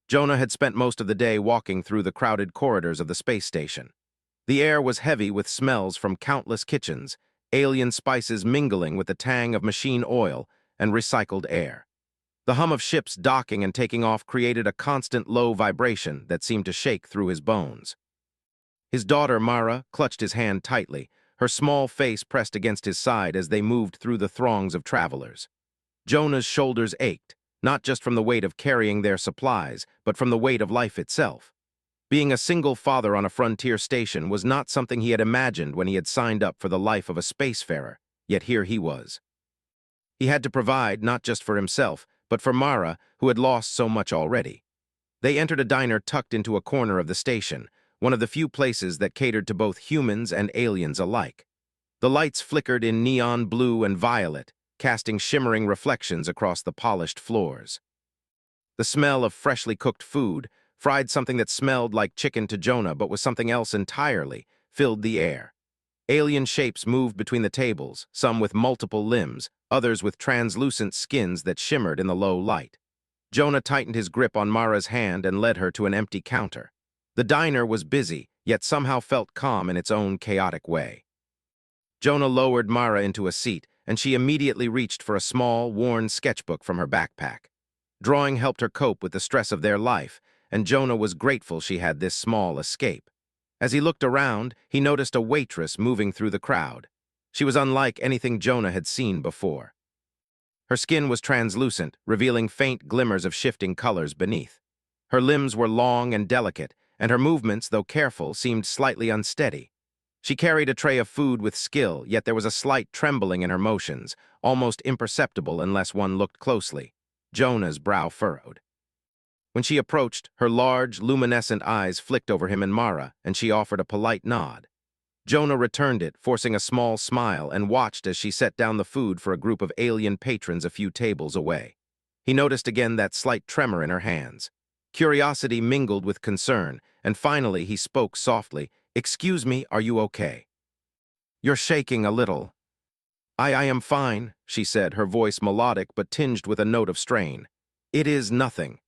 Jonah had spent most of the day walking through the crowded corridors of the space station. The air was heavy with smells from countless kitchens, alien spices mingling with the tang of machine oil and recycled air. The hum of ships docking and taking off created a constant low vibration that seemed to shake through his bones. His daughter, Mara, clutched his hand tightly, her small face pressed against his side as they moved through the throngs of travelers. Jonah's shoulders ached, not just from the weight of carrying their supplies, but from the weight of life itself. Being a single father on a frontier station was not something he had imagined when he had signed up for the life of a spacefarer, yet here he was. He had to provide not just for himself, but for Mara, who had lost so much already. They entered a diner tucked into a corner of the station, one of the few places that catered to both humans and aliens alike. The lights flickered in neon blue and violet, casting shimmering reflections across the polished floors. The smell of freshly cooked food, fried something that smelled like chicken to Jonah but was something else entirely, filled the air. Alien shapes moved between the tables, some with multiple limbs, others with translucent skins that shimmered in the low light. Jonah tightened his grip on Mara's hand and led her to an empty counter. The diner was busy, yet somehow felt calm in its own chaotic way. Jonah lowered Mara into a seat, and she immediately reached for a small, worn sketchbook from her backpack. Drawing helped her cope with the stress of their life, and Jonah was grateful she had this small escape. As he looked around, he noticed a waitress moving through the crowd. She was unlike anything Jonah had seen before. Her skin was translucent, revealing faint glimmers of shifting colors beneath. Her limbs were long and delicate, and her movements, though careful, seemed slightly unsteady. She carried a tray of food with skill, yet there was a slight trembling in her motions, almost imperceptible unless one looked closely. Jonah's brow furrowed. When she approached, her large, luminescent eyes flicked over him and Mara, and she offered a polite nod. Jonah returned it, forcing a small smile, and watched as she set down the food for a group of alien patrons a few tables away. He noticed again that slight tremor in her hands. Curiosity mingled with concern, and finally he spoke softly. "Excuse me, are you okay? You're shaking a little." I am fine," she said, her voice melodic but tinged with a note of strain. "It is nothing."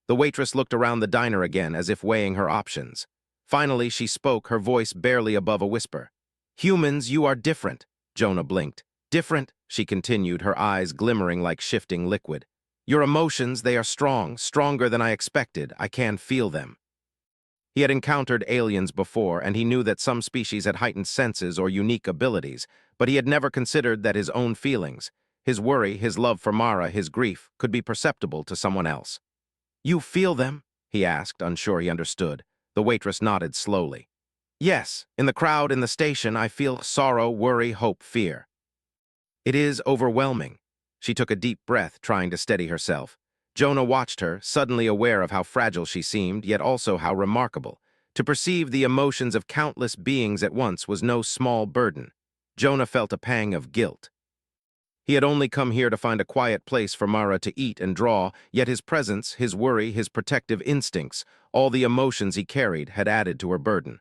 The waitress looked around the diner again as if weighing her options. Finally, she spoke, her voice barely above a whisper. "Humans, you are different." Jonah blinked. "Different," she continued, her eyes glimmering like shifting liquid. "Your emotions, they are strong, stronger than I expected. I can feel them." He had encountered aliens before, and he knew that some species had heightened senses or unique abilities, but he had never considered that his own feelings, his worry, his love for Mara, his grief, could be perceptible to someone else. "You feel them?" he asked, unsure he understood. The waitress nodded slowly. "Yes, in the crowd in the station I feel sorrow, worry, hope, fear. It is overwhelming." She took a deep breath, trying to steady herself. Jonah watched her, suddenly aware of how fragile she seemed, yet also how remarkable. To perceive the emotions of countless beings at once was no small burden. Jonah felt a pang of guilt. He had only come here to find a quiet place for Mara to eat and draw, yet his presence, his worry, his protective instincts, all the emotions he carried, had added to her burden.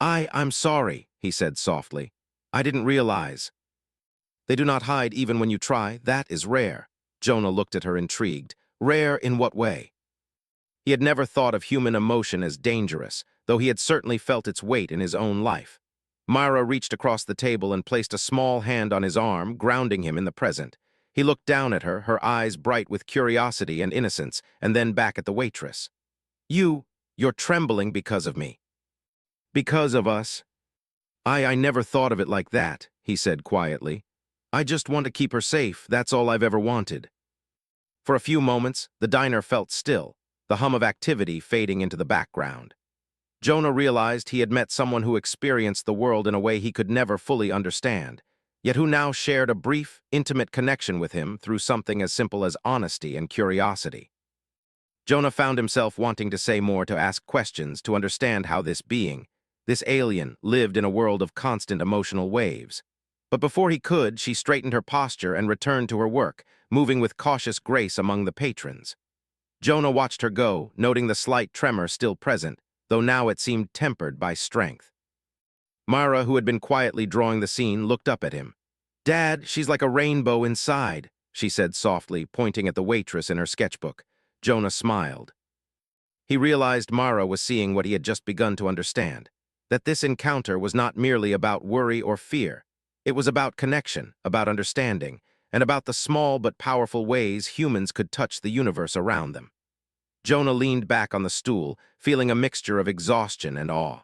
I'm sorry," he said softly. "I didn't realize." "They do not hide even when you try. That is rare." Jonah looked at her intrigued. "Rare in what way?" He had never thought of human emotion as dangerous, though he had certainly felt its weight in his own life. Myra reached across the table and placed a small hand on his arm, grounding him in the present. He looked down at her, her eyes bright with curiosity and innocence, and then back at the waitress. You're trembling because of me." "Because of us?" I never thought of it like that," he said quietly. "I just want to keep her safe, that's all I've ever wanted." For a few moments, the diner felt still, the hum of activity fading into the background. Jonah realized he had met someone who experienced the world in a way he could never fully understand, yet who now shared a brief, intimate connection with him through something as simple as honesty and curiosity. Jonah found himself wanting to say more, to ask questions, to understand how this being, this alien, lived in a world of constant emotional waves. But before he could, she straightened her posture and returned to her work, moving with cautious grace among the patrons. Jonah watched her go, noting the slight tremor still present, though now it seemed tempered by strength. Mara, who had been quietly drawing the scene, looked up at him. "Dad, she's like a rainbow inside," she said softly, pointing at the waitress in her sketchbook. Jonah smiled. He realized Mara was seeing what he had just begun to understand, that this encounter was not merely about worry or fear. It was about connection, about understanding, and about the small but powerful ways humans could touch the universe around them. Jonah leaned back on the stool, feeling a mixture of exhaustion and awe.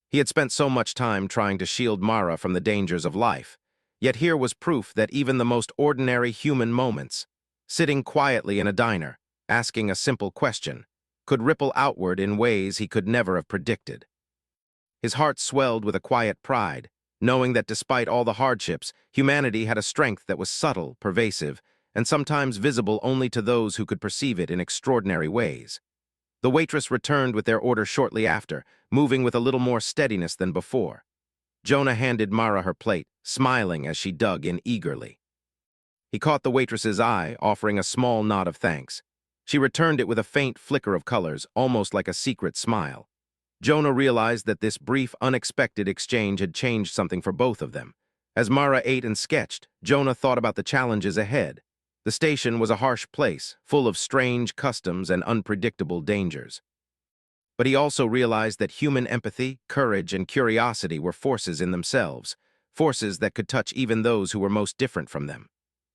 He had spent so much time trying to shield Mara from the dangers of life, yet here was proof that even the most ordinary human moments, sitting quietly in a diner, asking a simple question, could ripple outward in ways he could never have predicted. His heart swelled with a quiet pride, knowing that despite all the hardships, humanity had a strength that was subtle, pervasive, and sometimes visible only to those who could perceive it in extraordinary ways. The waitress returned with their order shortly after, moving with a little more steadiness than before. Jonah handed Mara her plate, smiling as she dug in eagerly. He caught the waitress's eye, offering a small nod of thanks. She returned it with a faint flicker of colors, almost like a secret smile. Jonah realized that this brief, unexpected exchange had changed something for both of them. As Mara ate and sketched, Jonah thought about the challenges ahead. The station was a harsh place, full of strange customs and unpredictable dangers. But he also realized that human empathy, courage, and curiosity were forces in themselves, forces that could touch even those who were most different from them.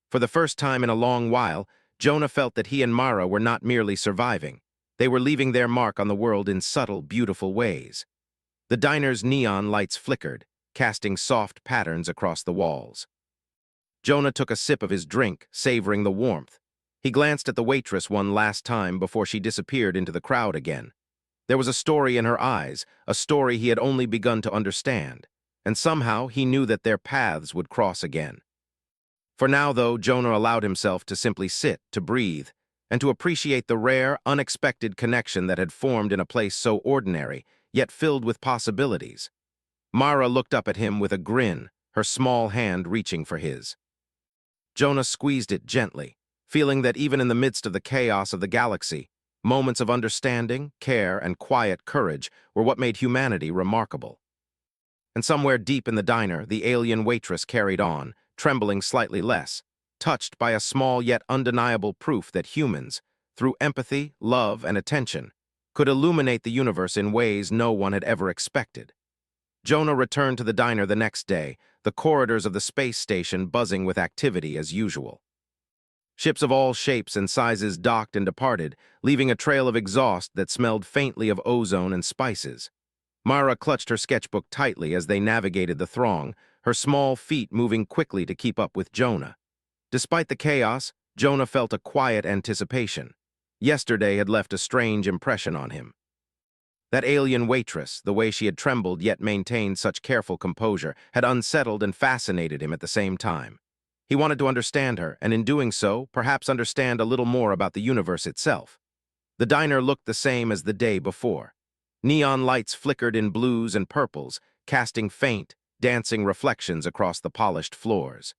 For the first time in a long while, Jonah felt that he and Mara were not merely surviving. They were leaving their mark on the world in subtle, beautiful ways. The diner's neon lights flickered, casting soft patterns across the walls. Jonah took a sip of his drink, savoring the warmth. He glanced at the waitress one last time before she disappeared into the crowd again. There was a story in her eyes, a story he had only begun to understand, and somehow he knew that their paths would cross again. For now, though, Jonah allowed himself to simply sit, to breathe, and to appreciate the rare, unexpected connection that had formed in a place so ordinary, yet filled with possibilities. Mara looked up at him with a grin, her small hand reaching for his. Jonah squeezed it gently, feeling that even in the midst of the chaos of the galaxy, moments of understanding, care, and quiet courage were what made humanity remarkable. And somewhere deep in the diner, the alien waitress carried on, trembling slightly less, touched by a small yet undeniable proof that humans, through empathy, love, and attention, could illuminate the universe in ways no one had ever expected. Jonah returned to the diner the next day, the corridors of the space station buzzing with activity as usual. Ships of all shapes and sizes docked and departed, leaving a trail of exhaust that smelled faintly of ozone and spices. Mara clutched her sketchbook tightly as they navigated the throng, her small feet moving quickly to keep up with Jonah. Despite the chaos, Jonah felt a quiet anticipation. Yesterday had left a strange impression on him. That alien waitress, the way she had trembled yet maintained such careful composure, had unsettled and fascinated him at the same time. He wanted to understand her, and in doing so, perhaps understand a little more about the universe itself. The diner looked the same as the day before. Neon lights flickered in blues and purples, casting faint, dancing reflections across the polished floors.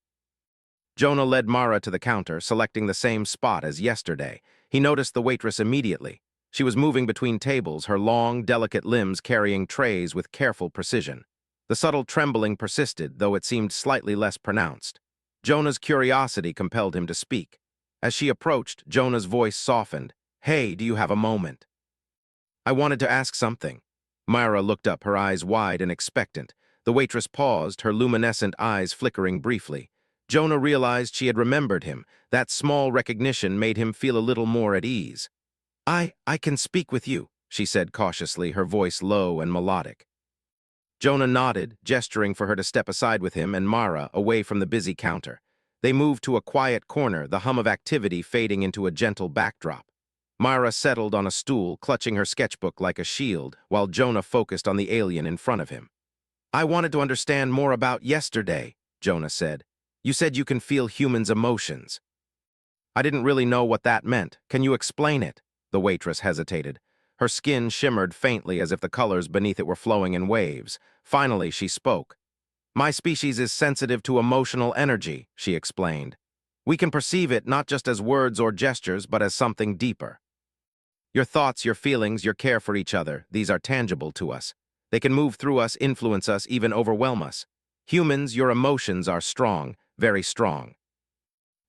Jonah led Mara to the counter, selecting the same spot as yesterday. He noticed the waitress immediately. She was moving between tables, her long, delicate limbs carrying trays with careful precision. The subtle trembling persisted, though it seemed slightly less pronounced. Jonah's curiosity compelled him to speak. As she approached, Jonah's voice softened. "Hey, do you have a moment?" "I wanted to ask something." Myra looked up, her eyes wide and expectant. The waitress paused, her luminescent eyes flickering briefly. Jonah realized she had remembered him. That small recognition made him feel a little more at ease. I can speak with you," she said cautiously, her voice low and melodic. Jonah nodded, gesturing for her to step aside with him and Mara away from the busy counter. They moved to a quiet corner, the hum of activity fading into a gentle backdrop. Mara settled on a stool, clutching her sketchbook like a shield, while Jonah focused on the alien in front of him. "I wanted to understand more about yesterday," Jonah said. "You said you can feel humans' emotions." "I didn't really know what that meant. Can you explain it?" The waitress hesitated. Her skin shimmered faintly as if the colors beneath it were flowing in waves. Finally, she spoke. "My species is sensitive to emotional energy," she explained. "We can perceive it not just as words or gestures, but as something deeper. Your thoughts, your feelings, your care for each other, these are tangible to us. They can move through us, influence us, even overwhelm us. Humans, your emotions are strong, very strong.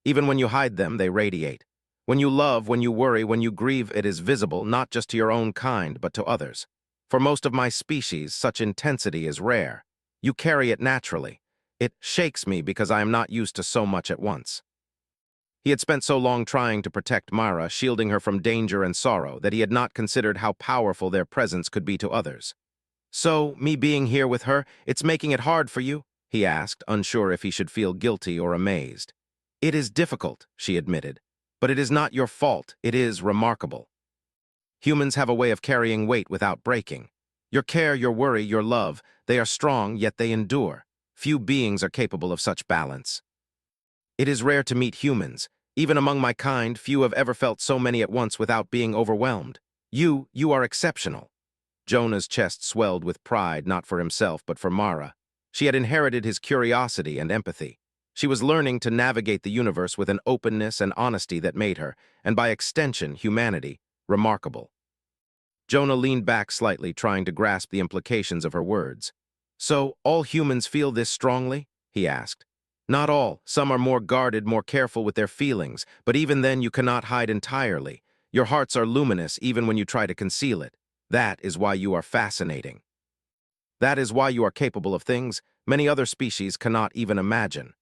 Even when you hide them, they radiate. When you love, when you worry, when you grieve, it is visible not just to your own kind, but to others. For most of my species, such intensity is rare. You carry it naturally. It shakes me because I am not used to so much at once. He had spent so long trying to protect Mara, shielding her from danger and sorrow, that he had not considered how powerful their presence could be to others. "So, me being here with her, it's making it hard for you?" he asked, unsure if he should feel guilty or amazed. "It is difficult," she admitted, "but it is not your fault. It is remarkable. Humans have a way of carrying weight without breaking. Your care, your worry, your love, they are strong, yet they endure. Few beings are capable of such balance. It is rare to meet humans. Even among my kind, few have ever felt so many at once without being overwhelmed. You are exceptional." Jonah's chest swelled with pride, not for himself, but for Mara. She had inherited his curiosity and empathy. She was learning to navigate the universe with an openness and honesty that made her, and by extension, humanity, remarkable. Jonah leaned back slightly, trying to grasp the implications of her words. "So, all humans feel this strongly?" he asked. "Not all. Some are more guarded, more careful with their feelings, but even then you cannot hide entirely. Your hearts are luminous even when you try to conceal it. That is why you are fascinating. That is why you are capable of things many other species cannot even imagine."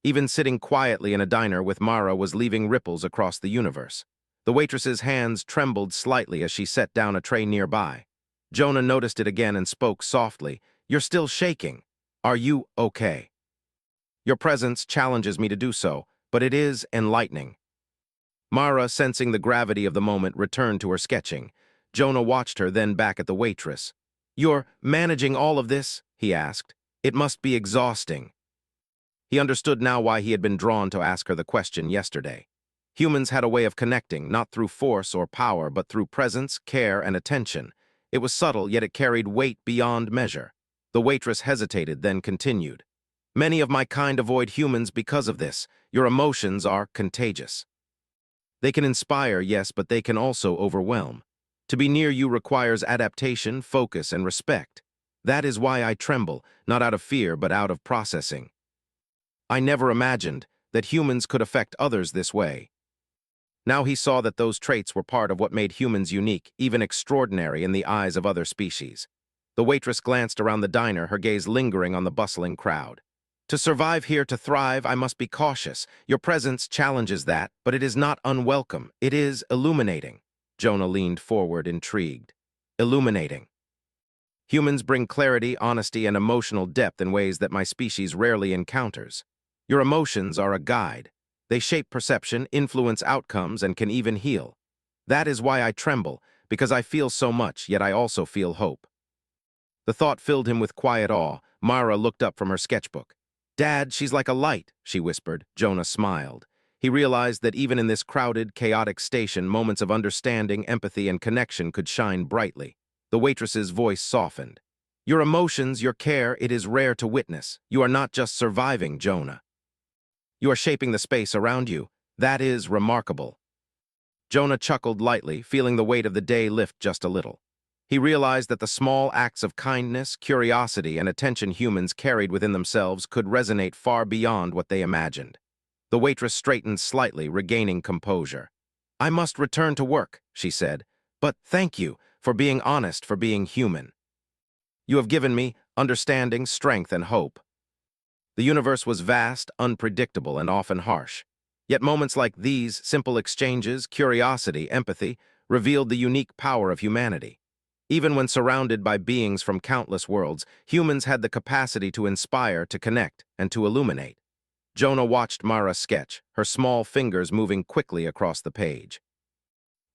Even sitting quietly in a diner with Mara was leaving ripples across the universe. The waitress's hands trembled slightly as she set down a tray nearby. Jonah noticed it again and spoke softly. "You're still shaking. Are you okay?" "Your presence challenges me to do so, but it is enlightening." Mara, sensing the gravity of the moment, returned to her sketching. Jonah watched her, then back at the waitress. "You're managing all of this?" he asked. "It must be exhausting." He understood now why he had been drawn to ask her the question yesterday. Humans had a way of connecting, not through force or power, but through presence, care, and attention. It was subtle, yet it carried weight beyond measure. The waitress hesitated, then continued. "Many of my kind avoid humans because of this. Your emotions are contagious. They can inspire, yes, but they can also overwhelm. To be near you requires adaptation, focus, and respect. That is why I tremble, not out of fear, but out of processing. I never imagined that humans could affect others this way." Now he saw that those traits were part of what made humans unique, even extraordinary in the eyes of other species. The waitress glanced around the diner, her gaze lingering on the bustling crowd. "To survive here, to thrive, I must be cautious. Your presence challenges that, but it is not unwelcome. It is illuminating." Jonah leaned forward, intrigued. "Illuminating. Humans bring clarity, honesty, and emotional depth in ways that my species rarely encounters. Your emotions are a guide. They shape perception, influence outcomes, and can even heal. That is why I tremble, because I feel so much, yet I also feel hope." The thought filled him with quiet awe. Mara looked up from her sketchbook. "Dad, she's like a light," she whispered. Jonah smiled. He realized that even in this crowded, chaotic station, moments of understanding, empathy, and connection could shine brightly. The waitress's voice softened. "Your emotions, your care, it is rare to witness. You are not just surviving, Jonah. You are shaping the space around you. That is remarkable." Jonah chuckled lightly, feeling the weight of the day lift just a little. He realized that the small acts of kindness, curiosity, and attention humans carried within themselves could resonate far beyond what they imagined. The waitress straightened slightly, regaining composure. "I must return to work," she said. "But thank you for being honest, for being human. You have given me understanding, strength, and hope." The universe was vast, unpredictable, and often harsh. Yet moments like these, simple exchanges, curiosity, empathy, revealed the unique power of humanity. Even when surrounded by beings from countless worlds, humans had the capacity to inspire, to connect, and to illuminate. Jonah watched Mara sketch, her small fingers moving quickly across the page.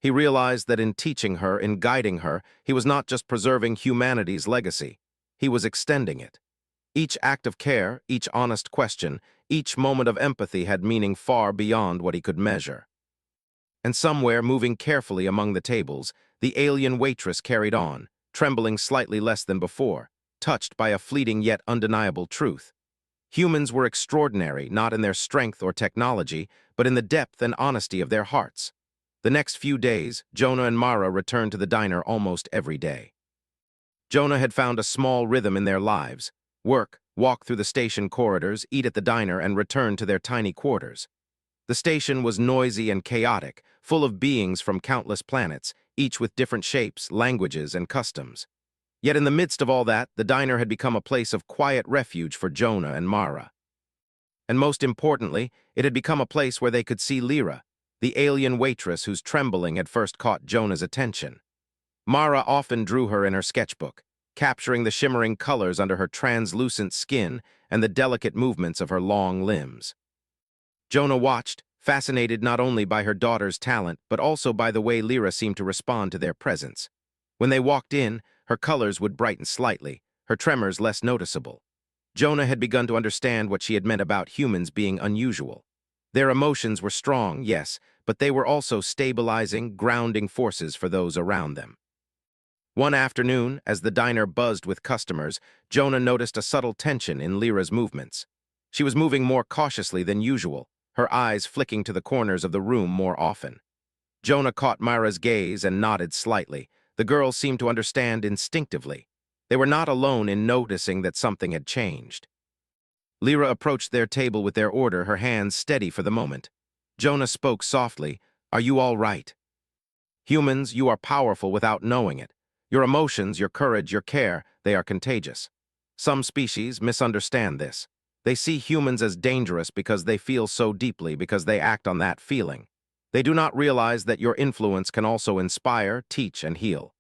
He realized that in teaching her, in guiding her, he was not just preserving humanity's legacy, he was extending it. Each act of care, each honest question, each moment of empathy had meaning far beyond what he could measure. And somewhere, moving carefully among the tables, the alien waitress carried on, trembling slightly less than before, touched by a fleeting yet undeniable truth. Humans were extraordinary, not in their strength or technology, but in the depth and honesty of their hearts. The next few days, Jonah and Mara returned to the diner almost every day. Jonah had found a small rhythm in their lives: work, walk through the station corridors, eat at the diner, and return to their tiny quarters. The station was noisy and chaotic, full of beings from countless planets, each with different shapes, languages, and customs. Yet in the midst of all that, the diner had become a place of quiet refuge for Jonah and Mara. And most importantly, it had become a place where they could see Lyra, the alien waitress whose trembling had first caught Jonah's attention. Mara often drew her in her sketchbook, capturing the shimmering colors under her translucent skin and the delicate movements of her long limbs. Jonah watched, fascinated not only by her daughter's talent, but also by the way Lyra seemed to respond to their presence. When they walked in, her colors would brighten slightly, her tremors less noticeable. Jonah had begun to understand what she had meant about humans being unusual. Their emotions were strong, yes, but they were also stabilizing, grounding forces for those around them. One afternoon, as the diner buzzed with customers, Jonah noticed a subtle tension in Lyra's movements. She was moving more cautiously than usual, her eyes flicking to the corners of the room more often. Jonah caught Myra's gaze and nodded slightly. The girl seemed to understand instinctively. They were not alone in noticing that something had changed. Lyra approached their table with their order, her hands steady for the moment. Jonah spoke softly, "Are you all right? Humans, you are powerful without knowing it. Your emotions, your courage, your care, they are contagious. Some species misunderstand this. They see humans as dangerous because they feel so deeply, because they act on that feeling. They do not realize that your influence can also inspire, teach, and heal."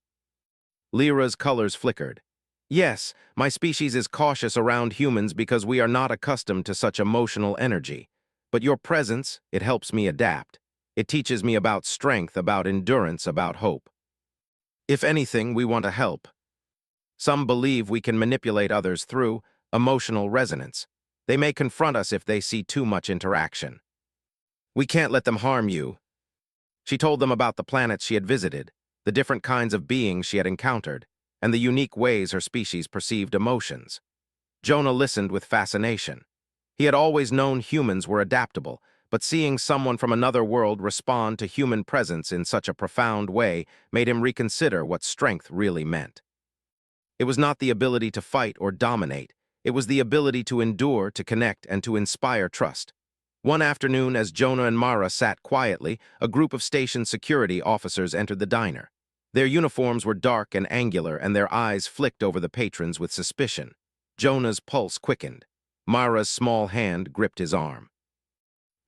Lyra's colors flickered. "Yes, my species is cautious around humans because we are not accustomed to such emotional energy. But your presence, it helps me adapt. It teaches me about strength, about endurance, about hope. If anything, we want to help. Some believe we can manipulate others through emotional resonance. They may confront us if they see too much interaction. We can't let them harm you." She told them about the planets she had visited, the different kinds of beings she had encountered, and the unique ways her species perceived emotions. Jonah listened with fascination. He had always known humans were adaptable, but seeing someone from another world respond to human presence in such a profound way made him reconsider what strength really meant. It was not the ability to fight or dominate. It was the ability to endure, to connect, and to inspire trust. One afternoon, as Jonah and Mara sat quietly, a group of station security officers entered the diner. Their uniforms were dark and angular, and their eyes flicked over the patrons with suspicion. Jonah's pulse quickened. Mara's small hand gripped his arm.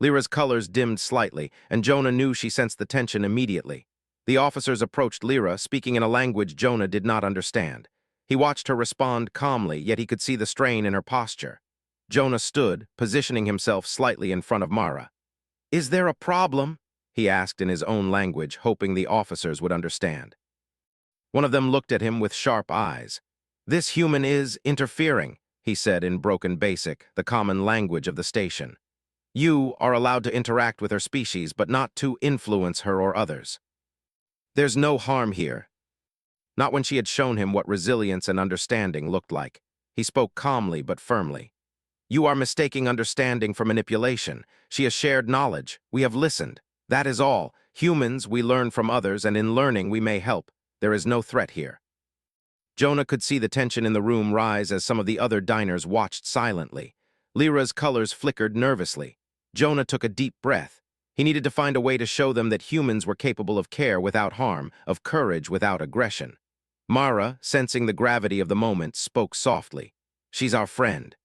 Lyra's colors dimmed slightly, and Jonah knew she sensed the tension immediately. The officers approached Lyra, speaking in a language Jonah did not understand. He watched her respond calmly, yet he could see the strain in her posture. Jonah stood, positioning himself slightly in front of Mara. "Is there a problem?" he asked in his own language, hoping the officers would understand. One of them looked at him with sharp eyes. "This human is interfering," he said in broken basic, the common language of the station. "You are allowed to interact with her species, but not to influence her or others. There's no harm here." Not when she had shown him what resilience and understanding looked like. He spoke calmly but firmly. "You are mistaking understanding for manipulation. She has shared knowledge. We have listened. That is all. Humans, we learn from others, and in learning we may help. There is no threat here." Jonah could see the tension in the room rise as some of the other diners watched silently. Lyra's colors flickered nervously. Jonah took a deep breath. He needed to find a way to show them that humans were capable of care without harm, of courage without aggression. Mara, sensing the gravity of the moment, spoke softly. "She's our friend.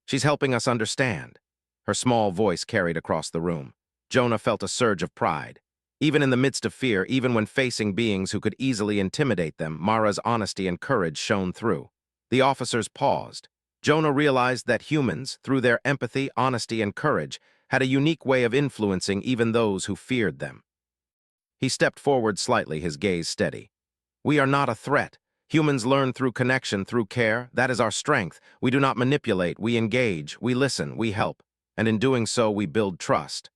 She's helping us understand." Her small voice carried across the room. Jonah felt a surge of pride. Even in the midst of fear, even when facing beings who could easily intimidate them, Mara's honesty and courage shone through. The officers paused. Jonah realized that humans, through their empathy, honesty, and courage, had a unique way of influencing even those who feared them. He stepped forward slightly, his gaze steady. "We are not a threat. Humans learn through connection, through care. That is our strength. We do not manipulate, we engage, we listen, we help. And in doing so, we build trust."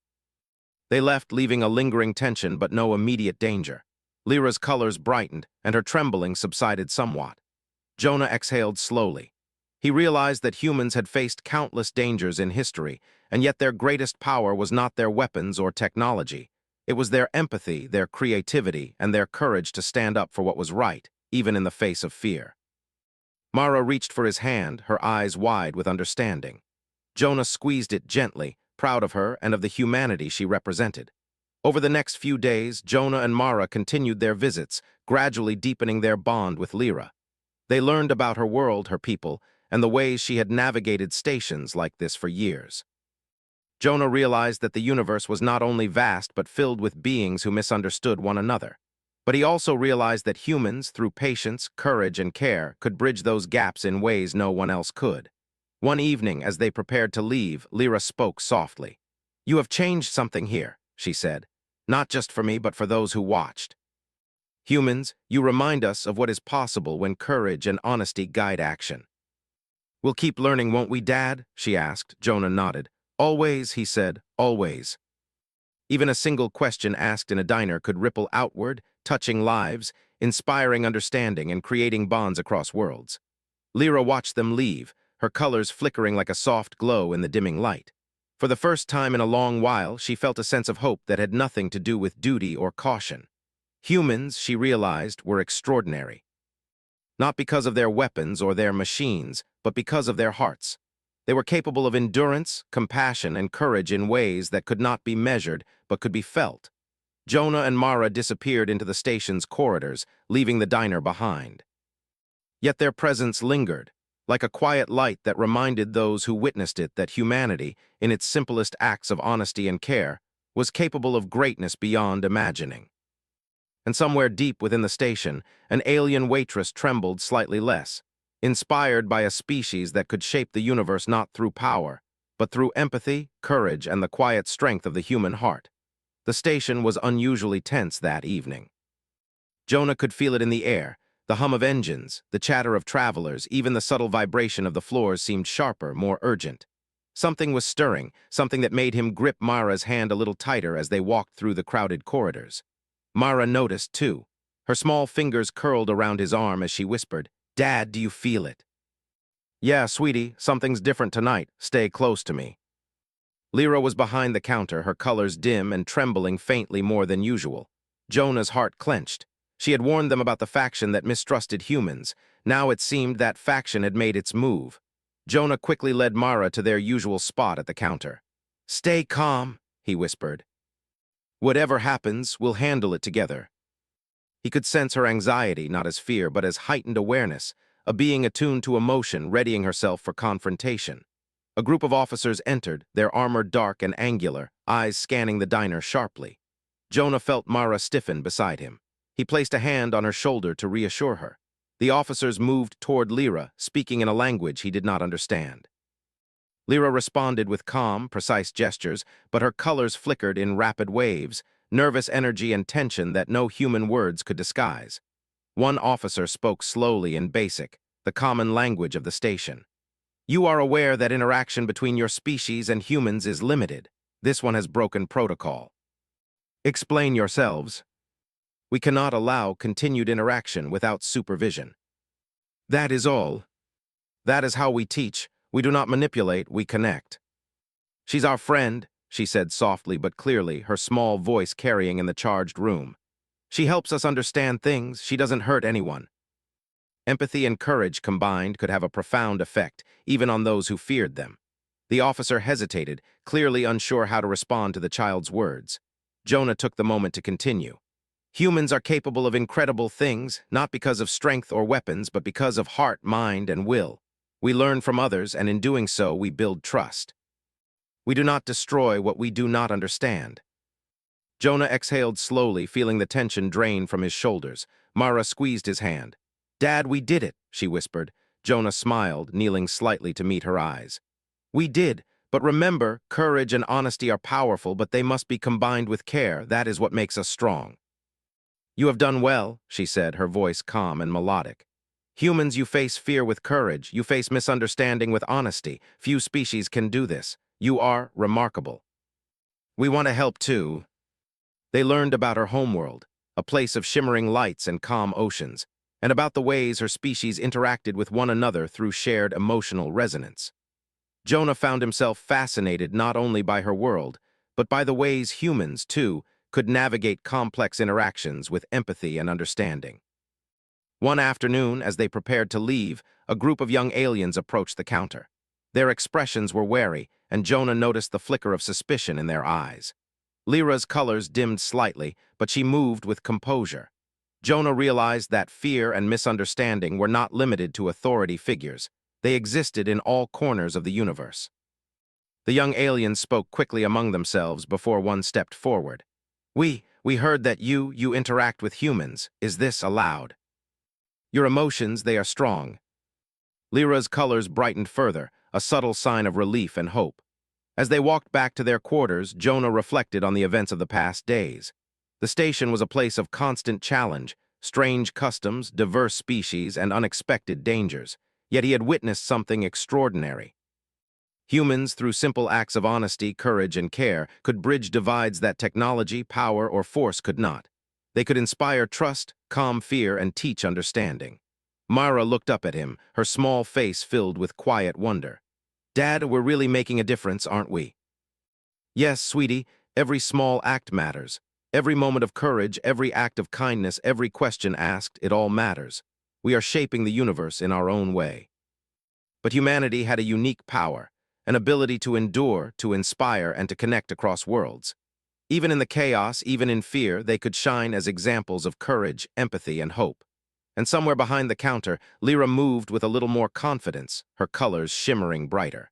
They left, leaving a lingering tension but no immediate danger. Lyra's colors brightened, and her trembling subsided somewhat. Jonah exhaled slowly. He realized that humans had faced countless dangers in history, and yet their greatest power was not their weapons or technology. It was their empathy, their creativity, and their courage to stand up for what was right, even in the face of fear. Mara reached for his hand, her eyes wide with understanding. Jonah squeezed it gently, proud of her and of the humanity she represented. Over the next few days, Jonah and Mara continued their visits, gradually deepening their bond with Lyra. They learned about her world, her people, and the ways she had navigated stations like this for years. Jonah realized that the universe was not only vast but filled with beings who misunderstood one another. But he also realized that humans, through patience, courage, and care, could bridge those gaps in ways no one else could. One evening, as they prepared to leave, Lyra spoke softly. "You have changed something here," she said. "Not just for me, but for those who watched. Humans, you remind us of what is possible when courage and honesty guide action." "We'll keep learning, won't we, Dad?" she asked. Jonah nodded. "Always," he said, "always." Even a single question asked in a diner could ripple outward, touching lives, inspiring understanding, and creating bonds across worlds. Lyra watched them leave, her colors flickering like a soft glow in the dimming light. For the first time in a long while, she felt a sense of hope that had nothing to do with duty or caution. Humans, she realized, were extraordinary. Not because of their weapons or their machines, but because of their hearts. They were capable of endurance, compassion, and courage in ways that could not be measured but could be felt. Jonah and Mara disappeared into the station's corridors, leaving the diner behind. Yet their presence lingered, like a quiet light that reminded those who witnessed it that humanity, in its simplest acts of honesty and care, was capable of greatness beyond imagining. And somewhere deep within the station, an alien waitress trembled slightly less, inspired by a species that could shape the universe not through power, but through empathy, courage, and the quiet strength of the human heart. The station was unusually tense that evening. Jonah could feel it in the air, the hum of engines, the chatter of travelers, even the subtle vibration of the floors seemed sharper, more urgent. Something was stirring, something that made him grip Mara's hand a little tighter as they walked through the crowded corridors. Mara noticed, too. Her small fingers curled around his arm as she whispered, "Dad, do you feel it?" "Yeah, sweetie, something's different tonight. Stay close to me." Lyra was behind the counter, her colors dim and trembling faintly more than usual. Jonah's heart clenched. She had warned them about the faction that mistrusted humans. Now it seemed that faction had made its move. Jonah quickly led Mara to their usual spot at the counter. "Stay calm," he whispered. "Whatever happens, we'll handle it together." He could sense her anxiety, not as fear, but as heightened awareness, a being attuned to emotion, readying herself for confrontation. A group of officers entered, their armor dark and angular, eyes scanning the diner sharply. Jonah felt Mara stiffen beside him. He placed a hand on her shoulder to reassure her. The officers moved toward Lyra, speaking in a language he did not understand. Lyra responded with calm, precise gestures, but her colors flickered in rapid waves, nervous energy and tension that no human words could disguise. One officer spoke slowly and basic, the common language of the station. "You are aware that interaction between your species and humans is limited. This one has broken protocol. Explain yourselves. We cannot allow continued interaction without supervision." "That is all. That is how we teach. We do not manipulate, we connect." "She's our friend," she said softly but clearly, her small voice carrying in the charged room. "She helps us understand things. She doesn't hurt anyone." Empathy and courage combined could have a profound effect, even on those who feared them. The officer hesitated, clearly unsure how to respond to the child's words. Jonah took the moment to continue. "Humans are capable of incredible things, not because of strength or weapons, but because of heart, mind, and will. We learn from others, and in doing so, we build trust. We do not destroy what we do not understand." Jonah exhaled slowly, feeling the tension drain from his shoulders. Mara squeezed his hand. "Dad, we did it," she whispered. Jonah smiled, kneeling slightly to meet her eyes. "We did, but remember, courage and honesty are powerful, but they must be combined with care. That is what makes us strong." "You have done well," she said, her voice calm and melodic. "Humans, you face fear with courage. You face misunderstanding with honesty. Few species can do this. You are remarkable. We want to help too." They learned about her homeworld, a place of shimmering lights and calm oceans, and about the ways her species interacted with one another through shared emotional resonance. Jonah found himself fascinated not only by her world, but by the ways humans, too, could navigate complex interactions with empathy and understanding. One afternoon, as they prepared to leave, a group of young aliens approached the counter. Their expressions were wary, and Jonah noticed the flicker of suspicion in their eyes. Lyra's colors dimmed slightly, but she moved with composure. Jonah realized that fear and misunderstanding were not limited to authority figures. They existed in all corners of the universe. The young aliens spoke quickly among themselves before one stepped forward. We heard that you interact with humans. Is this allowed? Your emotions, they are strong. Lyra's colors brightened further, a subtle sign of relief and hope. As they walked back to their quarters, Jonah reflected on the events of the past days. The station was a place of constant challenge, strange customs, diverse species, and unexpected dangers. Yet he had witnessed something extraordinary. Humans, through simple acts of honesty, courage, and care, could bridge divides that technology, power, or force could not. They could inspire trust, calm fear, and teach understanding. Mara looked up at him, her small face filled with quiet wonder. Dad, we're really making a difference, aren't we? Yes, sweetie, every small act matters. Every moment of courage, every act of kindness, every question asked, it all matters. We are shaping the universe in our own way. But humanity had a unique power, an ability to endure, to inspire, and to connect across worlds. Even in the chaos, even in fear, they could shine as examples of courage, empathy, and hope. And somewhere behind the counter, Lyra moved with a little more confidence, her colors shimmering brighter.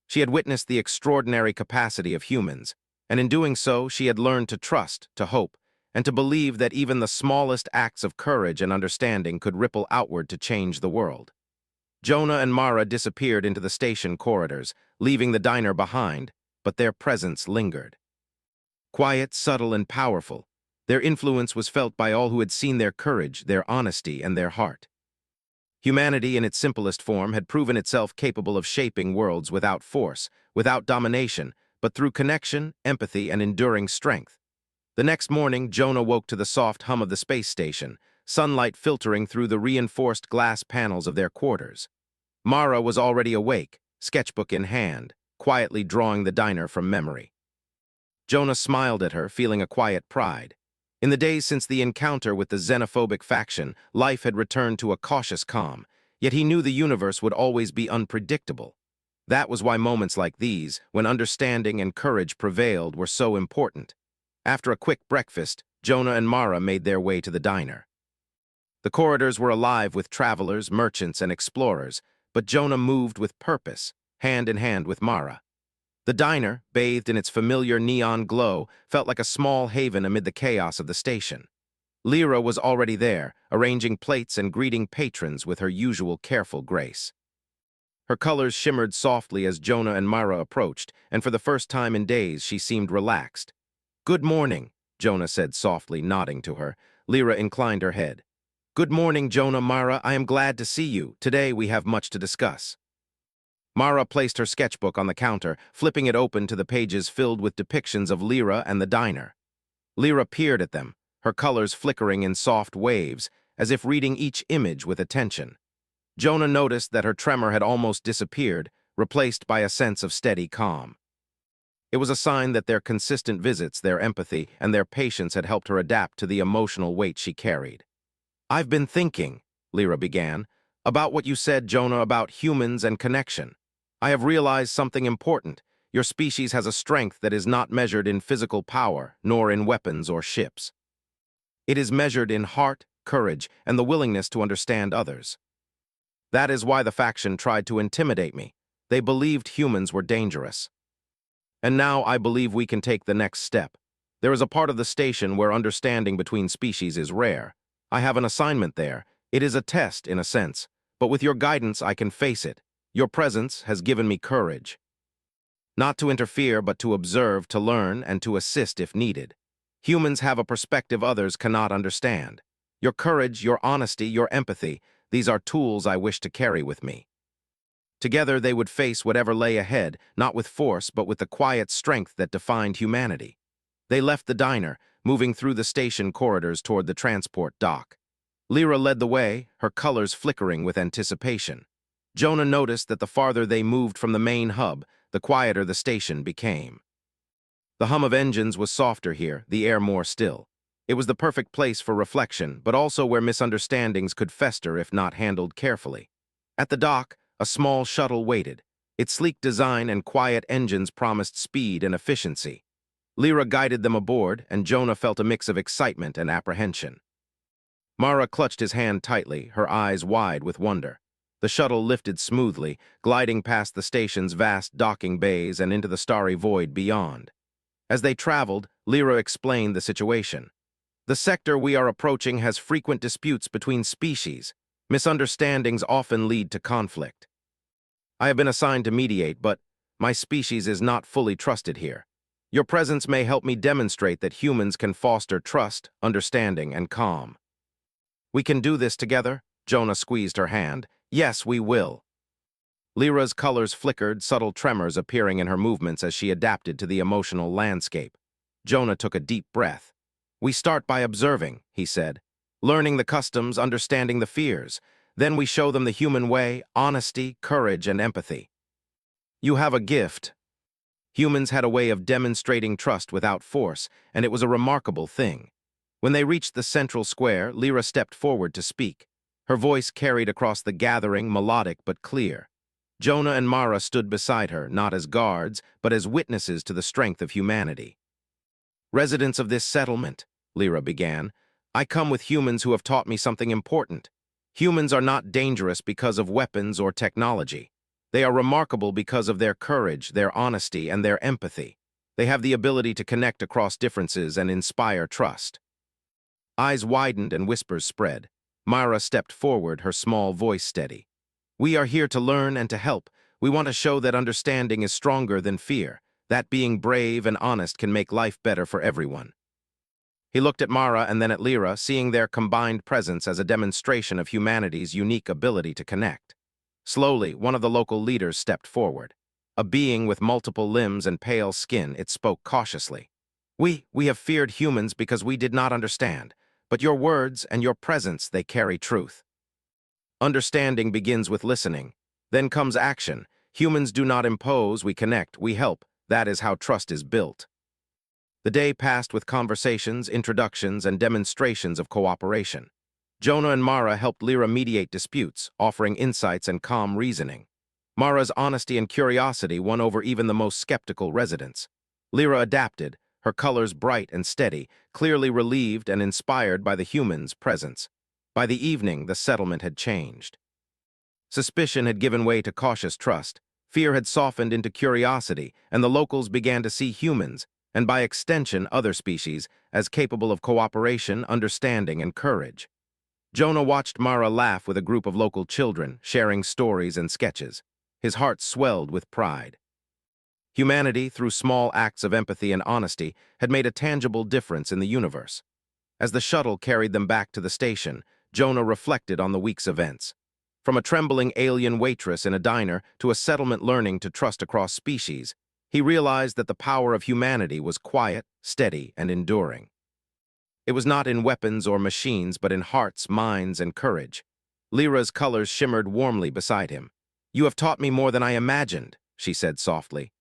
She had witnessed the extraordinary capacity of humans, and in doing so, she had learned to trust, to hope, and to believe that even the smallest acts of courage and understanding could ripple outward to change the world. Jonah and Mara disappeared into the station corridors, leaving the diner behind, but their presence lingered. Quiet, subtle, and powerful, their influence was felt by all who had seen their courage, their honesty, and their heart. Humanity, in its simplest form, had proven itself capable of shaping worlds without force, without domination, but through connection, empathy, and enduring strength. The next morning, Jonah woke to the soft hum of the space station, sunlight filtering through the reinforced glass panels of their quarters. Mara was already awake, sketchbook in hand, quietly drawing the diner from memory. Jonah smiled at her, feeling a quiet pride. In the days since the encounter with the xenophobic faction, life had returned to a cautious calm, yet he knew the universe would always be unpredictable. That was why moments like these, when understanding and courage prevailed, were so important. After a quick breakfast, Jonah and Mara made their way to the diner. The corridors were alive with travelers, merchants, and explorers, but Jonah moved with purpose, hand in hand with Mara. The diner, bathed in its familiar neon glow, felt like a small haven amid the chaos of the station. Lyra was already there, arranging plates and greeting patrons with her usual careful grace. Her colors shimmered softly as Jonah and Mara approached, and for the first time in days she seemed relaxed. "Good morning," Jonah said softly, nodding to her. Lyra inclined her head. "Good morning, Jonah, Mara. I am glad to see you. Today we have much to discuss." Mara placed her sketchbook on the counter, flipping it open to the pages filled with depictions of Lyra and the diner. Lyra peered at them, her colors flickering in soft waves, as if reading each image with attention. Jonah noticed that her tremor had almost disappeared, replaced by a sense of steady calm. It was a sign that their consistent visits, their empathy, and their patience had helped her adapt to the emotional weight she carried. "I've been thinking," Lyra began, "about what you said, Jonah, about humans and connection. I have realized something important. Your species has a strength that is not measured in physical power, nor in weapons or ships. It is measured in heart, courage, and the willingness to understand others. That is why the faction tried to intimidate me. They believed humans were dangerous. And now I believe we can take the next step. There is a part of the station where understanding between species is rare. I have an assignment there. It is a test, in a sense, but with your guidance I can face it. Your presence has given me courage. Not to interfere, but to observe, to learn, and to assist if needed. Humans have a perspective others cannot understand. Your courage, your honesty, your empathy, these are tools I wish to carry with me." Together they would face whatever lay ahead, not with force, but with the quiet strength that defined humanity. They left the diner, moving through the station corridors toward the transport dock. Lyra led the way, her colors flickering with anticipation. Jonah noticed that the farther they moved from the main hub, the quieter the station became. The hum of engines was softer here, the air more still. It was the perfect place for reflection, but also where misunderstandings could fester if not handled carefully. At the dock, a small shuttle waited. Its sleek design and quiet engines promised speed and efficiency. Lyra guided them aboard, and Jonah felt a mix of excitement and apprehension. Mara clutched his hand tightly, her eyes wide with wonder. The shuttle lifted smoothly, gliding past the station's vast docking bays and into the starry void beyond. As they traveled, Lyra explained the situation. The sector we are approaching has frequent disputes between species. Misunderstandings often lead to conflict. I have been assigned to mediate, but my species is not fully trusted here. Your presence may help me demonstrate that humans can foster trust, understanding, and calm. We can do this together? Jonah squeezed her hand. Yes, we will. Lyra's colors flickered, subtle tremors appearing in her movements as she adapted to the emotional landscape. Jonah took a deep breath. We start by observing, he said, learning the customs, understanding the fears. Then we show them the human way, honesty, courage, and empathy. You have a gift. Humans had a way of demonstrating trust without force, and it was a remarkable thing. When they reached the central square, Lyra stepped forward to speak. Her voice carried across the gathering, melodic but clear. Jonah and Mara stood beside her, not as guards, but as witnesses to the strength of humanity. Residents of this settlement, Lyra began, I come with humans who have taught me something important. Humans are not dangerous because of weapons or technology. They are remarkable because of their courage, their honesty, and their empathy. They have the ability to connect across differences and inspire trust. Eyes widened and whispers spread. Mara stepped forward, her small voice steady. We are here to learn and to help. We want to show that understanding is stronger than fear, that being brave and honest can make life better for everyone. He looked at Mara and then at Lyra, seeing their combined presence as a demonstration of humanity's unique ability to connect. Slowly, one of the local leaders stepped forward. A being with multiple limbs and pale skin, it spoke cautiously. We have feared humans because we did not understand, but your words and your presence, they carry truth. Understanding begins with listening. Then comes action. Humans do not impose, we connect, we help. That is how trust is built. The day passed with conversations, introductions, and demonstrations of cooperation. Jonah and Mara helped Lyra mediate disputes, offering insights and calm reasoning. Mara's honesty and curiosity won over even the most skeptical residents. Lyra adapted, her colors bright and steady, clearly relieved and inspired by the humans' presence. By the evening, the settlement had changed. Suspicion had given way to cautious trust, fear had softened into curiosity, and the locals began to see humans, and by extension other species, as capable of cooperation, understanding, and courage. Jonah watched Mara laugh with a group of local children, sharing stories and sketches. His heart swelled with pride. Humanity, through small acts of empathy and honesty, had made a tangible difference in the universe. As the shuttle carried them back to the station, Jonah reflected on the week's events. From a trembling alien waitress in a diner to a settlement learning to trust across species, he realized that the power of humanity was quiet, steady, and enduring. It was not in weapons or machines, but in hearts, minds, and courage. Lyra's colors shimmered warmly beside him. You have taught me more than I imagined, she said softly.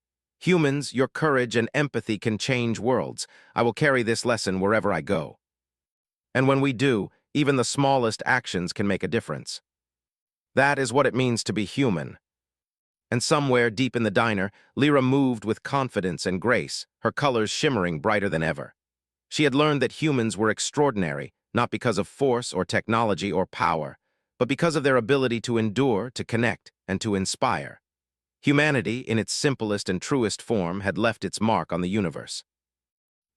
Humans, your courage and empathy can change worlds. I will carry this lesson wherever I go. And when we do, even the smallest actions can make a difference. That is what it means to be human. And somewhere deep in the diner, Lyra moved with confidence and grace, her colors shimmering brighter than ever. She had learned that humans were extraordinary, not because of force or technology or power, but because of their ability to endure, to connect, and to inspire. Humanity, in its simplest and truest form, had left its mark on the universe.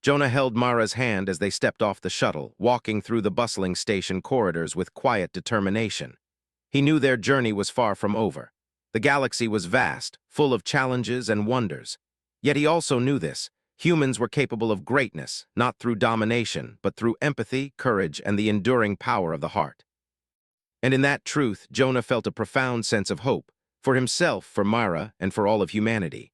Jonah held Mara's hand as they stepped off the shuttle, walking through the bustling station corridors with quiet determination. He knew their journey was far from over. The galaxy was vast, full of challenges and wonders. Yet he also knew this. Humans were capable of greatness, not through domination, but through empathy, courage, and the enduring power of the heart. And in that truth, Jonah felt a profound sense of hope, for himself, for Mara, and for all of humanity.